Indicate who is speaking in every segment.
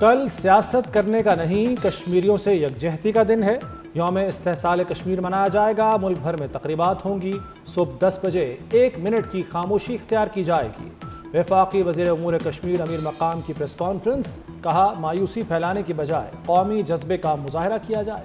Speaker 1: کل سیاست کرنے کا نہیں، کشمیریوں سے یکجہتی کا دن ہے۔ یوم استحصال کشمیر منایا جائے گا، ملک بھر میں تقریبات ہوں گی۔ صبح 10 بجے 1 منٹ کی خاموشی اختیار کی جائے گی۔ وفاقی وزیر امور کشمیر امیر مقام کی پریس کانفرنس، کہا مایوسی پھیلانے کی بجائے قومی جذبے کا مظاہرہ کیا جائے۔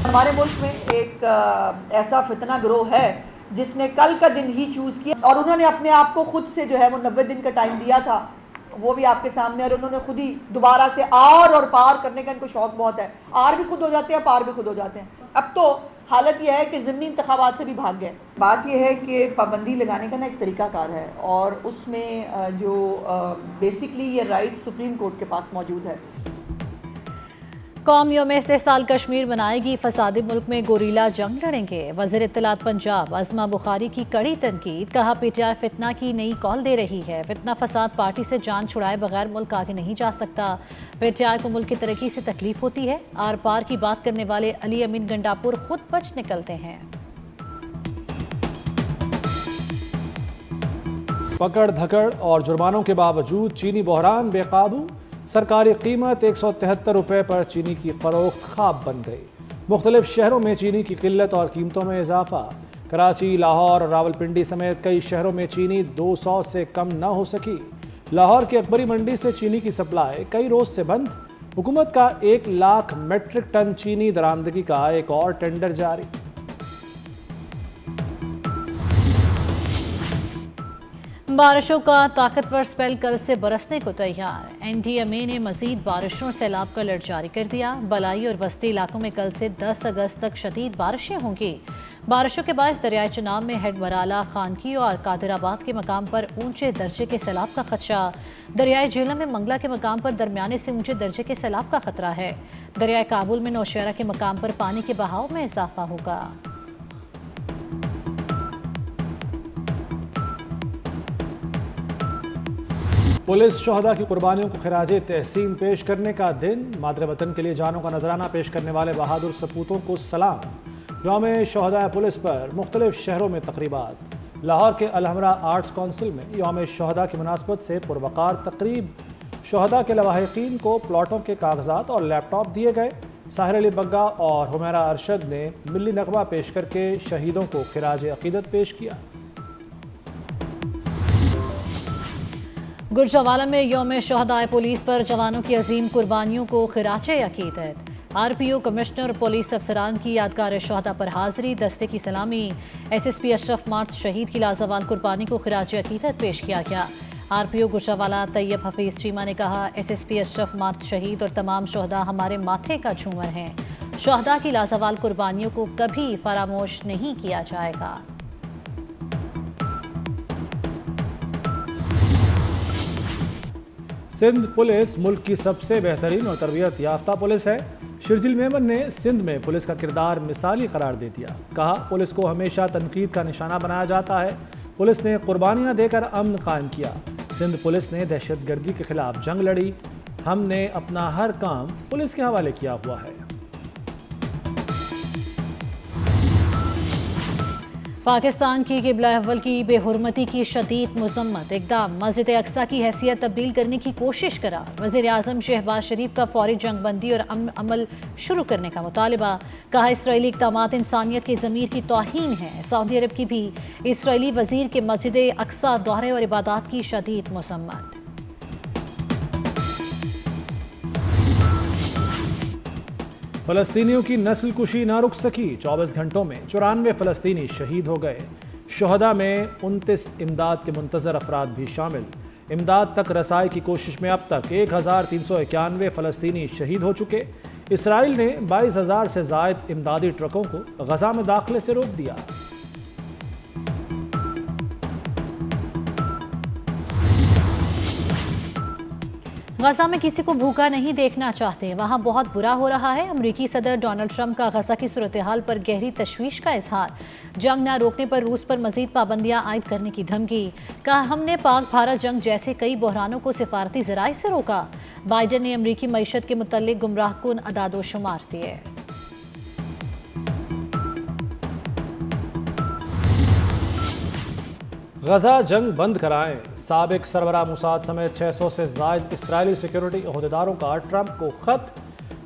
Speaker 2: ہمارے ملک میں ایک ایسا فتنہ گروہ ہے جس نے کل کا دن ہی چوز کیا، اور انہوں نے اپنے آپ کو خود سے جو ہے وہ 90 دن کا ٹائم دیا تھا، وہ بھی آپ کے سامنے، اور انہوں نے خود ہی دوبارہ سے آر اور پار کرنے کا ان کو شوق بہت ہے۔ آر بھی خود ہو جاتے ہیں، پار بھی خود ہو جاتے ہیں۔ اب تو حالت یہ ہے کہ ضمنی انتخابات سے بھی بھاگ گئے۔ بات یہ ہے کہ پابندی لگانے کا نا ایک طریقہ کار ہے، اور اس میں جو بیسکلی یہ رائٹ سپریم کورٹ کے پاس موجود ہے۔
Speaker 3: قوم یوم استحصال کشمیر منائے گی، فسادی ملک میں گوریلا جنگ لڑیں گے۔ وزیر اطلاعات پنجاب عظمہ بخاری کی کڑی تنقید، کہا پی ٹی آئی فتنہ کی نئی کال دے رہی ہے۔ فتنہ فساد پارٹی سے جان چھڑائے بغیر ملک آگے نہیں جا سکتا۔ پی ٹی آئی کو ملک کی ترقی سے تکلیف ہوتی ہے۔ آر پار کی بات کرنے والے علی امین گنڈاپور خود بچ نکلتے ہیں۔
Speaker 1: پکڑ دھکڑ اور جرمانوں کے باوجود چینی بحران بے قابو، سرکاری قیمت 173 روپے پر چینی کی فروخت خواب بن گئی۔ مختلف شہروں میں چینی کی قلت اور قیمتوں میں اضافہ۔ کراچی، لاہور اور راولپنڈی سمیت کئی شہروں میں چینی 200 سے کم نہ ہو سکی۔ لاہور کی اکبری منڈی سے چینی کی سپلائی کئی روز سے بند۔ حکومت کا 1 لاکھ میٹرک ٹن چینی درآمدگی کا ایک اور ٹینڈر جاری۔
Speaker 3: بارشوں کا طاقتور سپیل کل سے برسنے کو تیار۔ این ڈی ایم اے نے مزید بارشوں اور سیلاب کا الرٹ جاری کر دیا۔ بلائی اور وسطی علاقوں میں کل سے 10 اگست تک شدید بارشیں ہوں گی۔ بارشوں کے باعث دریائے چناب میں ہیڈ مرالہ، خانکی اور قادر آباد کے مقام پر اونچے درجے کے سیلاب کا خدشہ۔ دریائے جہلم میں منگلہ کے مقام پر درمیانے سے اونچے درجے کے سیلاب کا خطرہ ہے۔ دریائے کابل میں نوشہرہ کے مقام پر پانی کے بہاؤ میں اضافہ ہوگا۔
Speaker 1: پولیس شہداء کی قربانیوں کو خراج تحسین پیش کرنے کا دن، مادر وطن کے لیے جانوں کا نذرانہ پیش کرنے والے بہادر سپوتوں کو سلام۔ یوم شہداء پولیس پر مختلف شہروں میں تقریبات۔ لاہور کے الحمرا آرٹس کونسل میں یوم شہداء کی مناسبت سے پروقار تقریب۔ شہداء کے لواحقین کو پلاٹوں کے کاغذات اور لیپ ٹاپ دیے گئے۔ ساحر علی بگا اور حمیرہ ارشد نے ملی نغمہ پیش کر کے شہیدوں کو خراج عقیدت پیش کیا۔
Speaker 3: گوجرانوالہ میں یوم شہداء پولیس پر جوانوں کی عظیم قربانیوں کو خراج عقیدت۔ آر پی او، کمشنر اور پولیس افسران کی یادگار شہداء پر حاضری، دستے کی سلامی۔ ایس ایس پی اشرف مارت شہید کی لازوال قربانی کو خراج عقیدت پیش کیا گیا۔ آر پی او گوجرانوالہ طیب حفیظ چیمہ نے کہا، ایس ایس پی اشرف مارت شہید اور تمام شہداء ہمارے ماتھے کا جھومر ہیں۔ شہداء کی لازوال قربانیوں کو کبھی فراموش نہیں کیا جائے گا۔
Speaker 1: سندھ پولیس ملک کی سب سے بہترین اور تربیت یافتہ پولیس ہے۔ شرجیل میمن نے سندھ میں پولیس کا کردار مثالی قرار دے دیا۔ کہا، پولیس کو ہمیشہ تنقید کا نشانہ بنایا جاتا ہے۔ پولیس نے قربانیاں دے کر امن قائم کیا۔ سندھ پولیس نے دہشت گردی کے خلاف جنگ لڑی۔ ہم نے اپنا ہر کام پولیس کے حوالے کیا ہوا ہے۔
Speaker 3: پاکستان کی قبلہ اول کی بے حرمتی کی شدید مذمت۔ اقدام، مسجد اقصیٰ کی حیثیت تبدیل کرنے کی کوشش قرار۔ وزیر اعظم شہباز شریف کا فوری جنگ بندی اور عمل شروع کرنے کا مطالبہ۔ کہا، اسرائیلی اقدامات انسانیت کی ضمیر کی توہین ہے۔ سعودی عرب کی بھی اسرائیلی وزیر کے مسجد اقصیٰ دورے اور عبادات کی شدید مذمت۔
Speaker 1: فلسطینیوں کی نسل کشی نہ رک سکی۔ 24 گھنٹوں میں 94 فلسطینی شہید ہو گئے۔ شہداء میں 29 امداد کے منتظر افراد بھی شامل۔ امداد تک رسائی کی کوشش میں اب تک 1391 فلسطینی شہید ہو چکے۔ اسرائیل نے 22,000 سے زائد امدادی ٹرکوں کو غزہ میں داخلے سے روک دیا۔
Speaker 3: غزہ میں کسی کو بھوکا نہیں دیکھنا چاہتے، وہاں بہت برا ہو رہا ہے۔ امریکی صدر ڈونلڈ ٹرمپ کا غزہ کی صورتحال پر گہری تشویش کا اظہار۔ جنگ نہ روکنے پر روس پر مزید پابندیاں عائد کرنے کی دھمکی۔ کہا، ہم نے پاک بھارت جنگ جیسے کئی بحرانوں کو سفارتی ذرائع سے روکا۔ بائیڈن نے امریکی معیشت کے متعلق گمراہ کن اعداد و شمار دیے۔
Speaker 1: غزہ جنگ بند کرائیں، سابق سربراہ موساد سمیت 600 سے زائد اسرائیلی سیکیورٹی عہدیداروں کا ٹرمپ کو خط،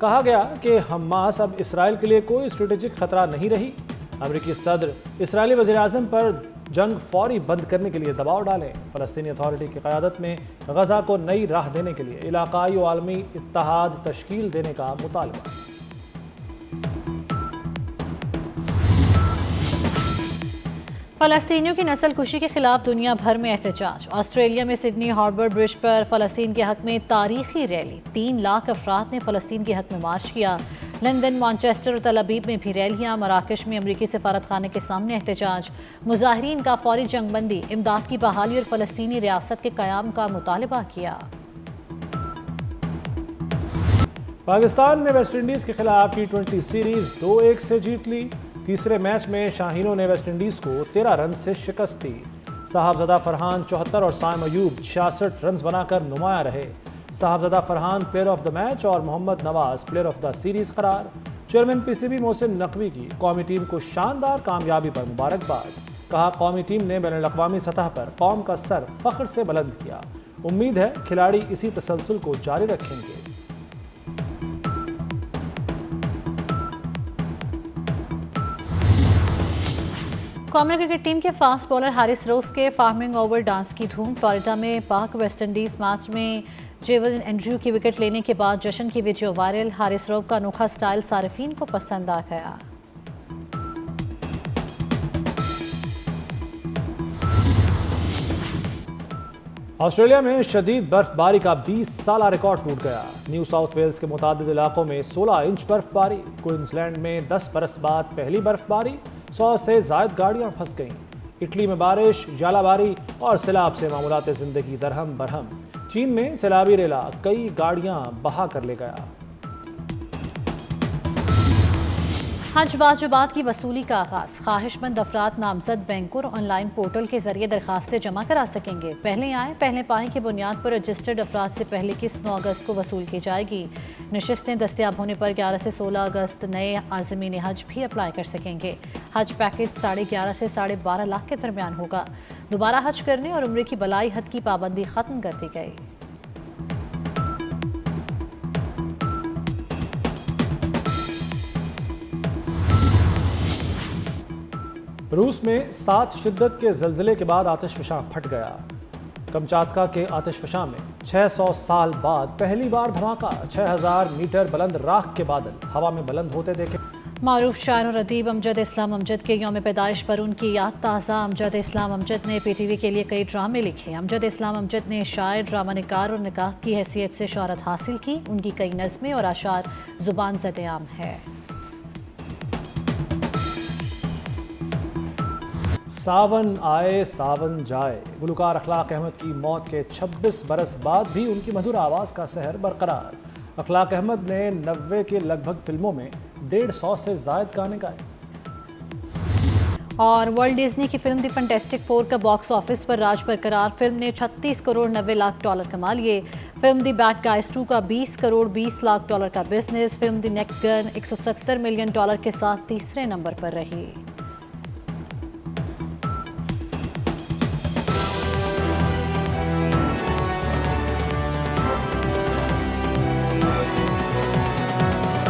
Speaker 1: کہا گیا کہ حماس اب اسرائیل کے لیے کوئی اسٹریٹجک خطرہ نہیں رہی۔ امریکی صدر اسرائیلی وزیر اعظم پر جنگ فوری بند کرنے کے لیے دباؤ ڈالیں۔ فلسطینی اتھارٹی کی قیادت میں غزہ کو نئی راہ دینے کے لیے علاقائی و عالمی اتحاد تشکیل دینے کا مطالبہ۔
Speaker 3: فلسطینیوں کی نسل کشی کے خلاف دنیا بھر میں احتجاج۔ آسٹریلیا میں سڈنی ہاربر برج پر فلسطین کے حق میں تاریخی ریلی، 3 لاکھ افراد نے فلسطین کے حق میں مارچ کیا۔ لندن، مانچسٹر اور تل ابیب میں بھی ریلیاں۔ مراکش میں امریکی سفارت خانے کے سامنے احتجاج۔ مظاہرین کا فوری جنگ بندی، امداد کی بحالی اور فلسطینی ریاست کے قیام کا مطالبہ کیا۔
Speaker 1: پاکستان نے ویسٹ انڈیز کے خلاف T20 سیریز 2-1 سے جیت لی۔ تیسرے میچ میں شاہینوں نے ویسٹ انڈیز کو 13 رن سے شکست دی۔ صاحبزادہ فرحان 74 اور سائم ایوب 66 رنز بنا کر نمایاں رہے۔ Sahibzada Farhan player of the match اور Mohammad Nawaz player of the series قرار۔ چیئرمین PCB محسن نقوی کی قومی ٹیم کو شاندار کامیابی پر مبارکباد، کہا قومی ٹیم نے بین الاقوامی سطح پر قوم کا سر فخر سے بلند کیا، امید ہے کھلاڑی اسی تسلسل کو جاری رکھیں گے۔
Speaker 3: قومی کرکٹ ٹیم کے فاسٹ بالر حارث رؤف کے فارمنگ اوور ڈانس کی دھوم۔ فلوریڈا میں پاک ویسٹ انڈیز میچ میں جیولن اینڈریو کی وکٹ لینے کے بعد جشن کی ویڈیو وائرل۔ حارث رؤف کا انوکھا سٹائل صارفین کو پسند آ گیا۔
Speaker 1: آسٹریلیا میں شدید برف باری کا 20 سالہ ریکارڈ ٹوٹ گیا۔ نیو ساؤتھ ویلز کے متعدد علاقوں میں 16 انچ برف باری۔ کوئنزلینڈ میں 10 برس بعد پہلی برف باری، 100 سے زائد گاڑیاں پھنس گئیں۔ اٹلی میں بارش، ژالہ باری اور سیلاب سے معمولات زندگی درہم برہم۔ چین میں سیلابی ریلا کئی گاڑیاں بہا کر لے گیا۔
Speaker 3: حج واجبات کی وصولی کا آغاز۔ خواہش مند افراد نامزد بینکوں اور آن لائن پورٹل کے ذریعے درخواستیں جمع کرا سکیں گے۔ پہلے آئیں پہلے پائیں کی بنیاد پر رجسٹرڈ افراد سے پہلے قسط 9 اگست کو وصول کی جائے گی۔ نشستیں دستیاب ہونے پر 11 سے 16 اگست نئے عازمین حج بھی اپلائی کر سکیں گے۔ حج پیکج 11.5 سے 12.5 لاکھ کے درمیان ہوگا۔ دوبارہ حج کرنے اور عمرے کی بلائی حد کی پابندی ختم کر دی گئی۔
Speaker 1: روس میں 7 شدت کے زلزلے کے بعد آتش فشاں پھٹ گیا۔ کمچاتکا کے آتش فشاں میں 600 سال بعد پہلی بار دھماکہ۔ 6000 میٹر بلند راکھ کے بادل ہوا میں بلند ہوتے دیکھے۔
Speaker 3: معروف شاعر اور ادیب امجد اسلام امجد کے یوم پیدائش پر ان کی یاد تازہ۔ امجد اسلام امجد نے PTV کے لیے کئی ڈرامے لکھے۔ امجد اسلام امجد نے شاعر، ڈرامہ نگار اور نقاد کی حیثیت سے شہرت حاصل کی۔ ان کی کئی نظمیں اور اشعار زبان زد عام ہے۔
Speaker 1: ساون آئے ساون جائے، گلوکار اخلاق احمد کی موت کے 26 برس بعد بھی ان کی مدھر آواز کا سحر برقرار۔ اخلاق احمد نے 90 کے لگ بھگ فلموں میں 150 سے زائد گانے گائے۔
Speaker 3: اور والٹ ڈزنی کی فلم دی فینٹاسٹک 4 کا باکس آفس پر راج برقرار۔ فلم نے 36 کروڑ 90 لاکھ ڈالر کما لیے۔ فلم دی بیڈ گائز 2 کا 20 کروڑ 20 لاکھ ڈالر کا بزنس۔ فلم دی نیک گن 170 ملین ڈالر کے ساتھ تیسرے نمبر پر رہی۔